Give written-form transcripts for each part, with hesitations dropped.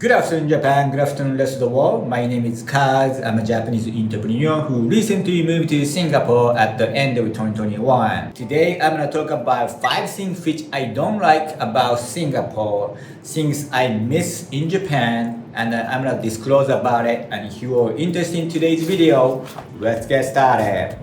Good afternoon, Japan. Good afternoon, rest of the world. My name is Kaz. I'm a Japanese entrepreneur who recently moved to Singapore at the end of 2021. Today, I'm going to talk about 5 things which I don't like about Singapore, things I miss in Japan, and I'm going to disclose about it. And if you are interested in today's video, let's get started.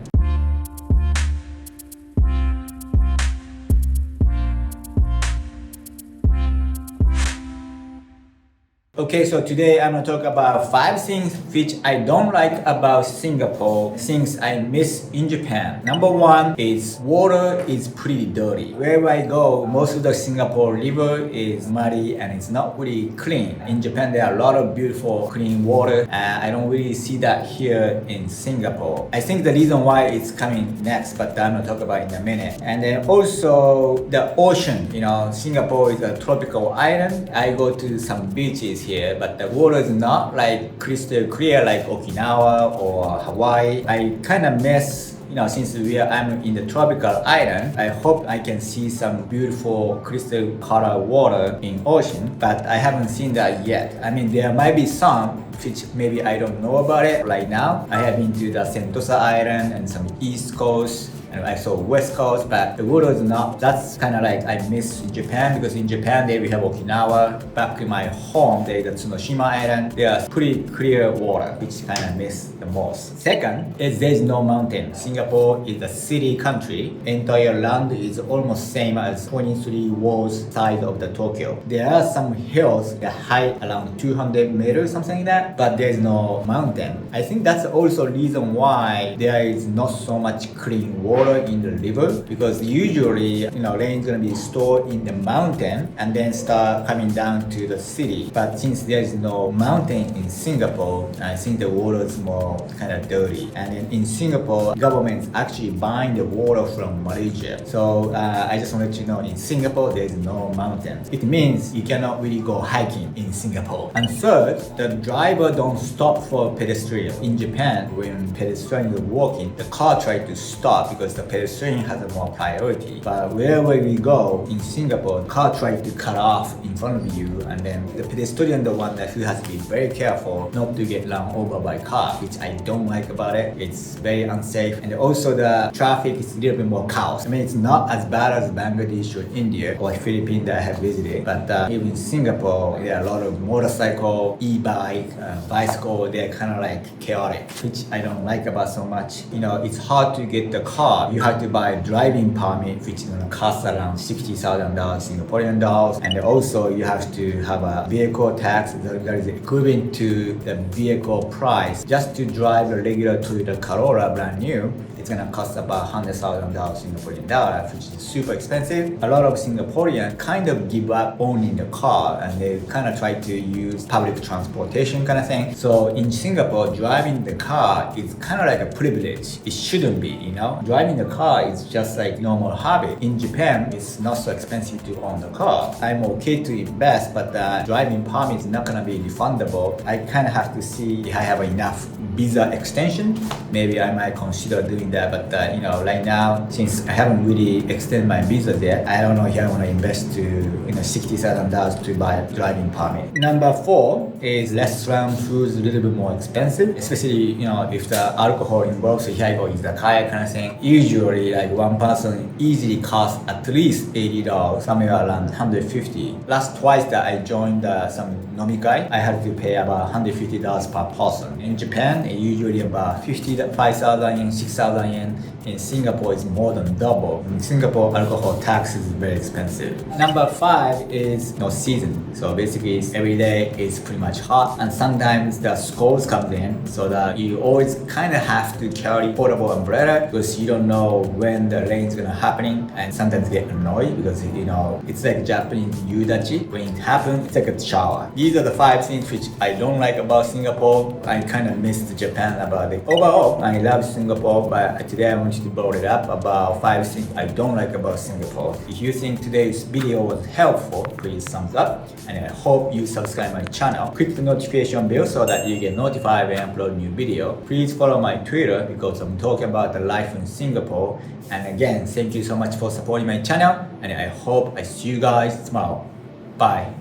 Okay, so today I'm going to talk about 5 things which I don't like about Singapore, things I miss in Japan. Number 1 is water is pretty dirty. Wherever I go, most of the Singapore river is muddy and it's not really clean. In Japan, there are a lot of beautiful clean water. I don't really see that here in Singapore. I think the reason why it's coming next, but I'm going to talk about it in a minute. And then also the ocean. Singapore is a tropical island. I go to some beaches here, but the water is not like crystal clear like Okinawa or Hawaii. I kind of miss, since I'm in the tropical island, I hope I can see some beautiful crystal color water in ocean, but I haven't seen that yet. I mean, there might be some which maybe I don't know about it right now. I have been to the Sentosa Island and some East Coast, and I saw West Coast, but the water is not. That's kind of like I miss in Japan, because in Japan there we have Okinawa. Back in my home there is the Tsunoshima Island. There's pretty clear water, which kind of miss the most. Second is there's no mountain. Singapore is a city country. Entire land is almost same as 23 walls size of the Tokyo. There are some hills that height around 200 meters, something like that, but there's no mountain. I think that's also reason why there is not so much clean water in the river, because usually rain is going to be stored in the mountain and then start coming down to the city. But since there is no mountain in Singapore, I think the water is more kind of dirty. And then in Singapore, government is actually buying the water from Malaysia. So I just want to let you know, in Singapore there is no mountain. It means you cannot really go hiking in Singapore. And third, the driver don't stop for pedestrian. In Japan, when pedestrian is walking, the car tries to stop because the pedestrian has a more priority. But wherever we go in Singapore, the car tries to cut off in front of you, and then the pedestrian, the one who has to be very careful not to get run over by car, which I don't like about it. It's very unsafe, and also the traffic is a little bit more chaos. I mean, it's not as bad as Bangladesh or India or Philippines that I have visited, but even in Singapore, there are a lot of motorcycle, e-bike, bicycle. They're kind of like chaotic, which I don't like about so much. It's hard to get the car. You have to buy a driving permit, which is going to cost around $60,000 Singaporean dollars, and also you have to have a vehicle tax that is equivalent to the vehicle price. Just to drive a regular Toyota Corolla brand new, it's going to cost about $100,000 Singaporean dollars, which is super expensive. A lot of Singaporeans kind of give up owning the car, and they kind of try to use public transportation kind of thing. So in Singapore, driving the car is kind of like a privilege. It shouldn't be, Driving the car is just like normal habit. In Japan, it's not so expensive to own the car. I'm okay to invest, but the driving permit is not going to be refundable. I kind of have to see if I have enough visa extension. Maybe I might consider doing that, but right now, since I haven't really extended my visa yet, I don't know if I want to invest to $60,000 to buy a driving permit. Number 4 is restaurant food is a little bit more expensive, especially if the alcohol involved, so here I go izakaya kind of thing. Usually like one person easily costs at least $80, somewhere around $150. Last twice that I joined some nomikai, I had to pay about $150 per person. In Japan, it's usually about 5,000 yen, 6,000 yen. In Singapore, it's more than double. In Singapore, alcohol tax is very expensive. Number 5 is season. So basically, every day it's pretty much hot, and sometimes the squalls comes in, so that you always kind of have to carry portable umbrella, because you don't know when the rain is gonna happening, and sometimes get annoyed because it's like Japanese yudachi. When it happens, it's like a shower. These are the 5 things which I don't like about Singapore. I kind of missed Japan about it. Overall, I love Singapore, but today I want you to blow it up about 5 things I don't like about Singapore. If you think today's video was helpful, please thumbs up, and I hope you subscribe my channel. Click the notification bell so that you get notified when I upload a new video. Please follow my Twitter, because I'm talking about the life in Singapore. And again, thank you so much for supporting my channel, and I hope I see you guys tomorrow. Bye.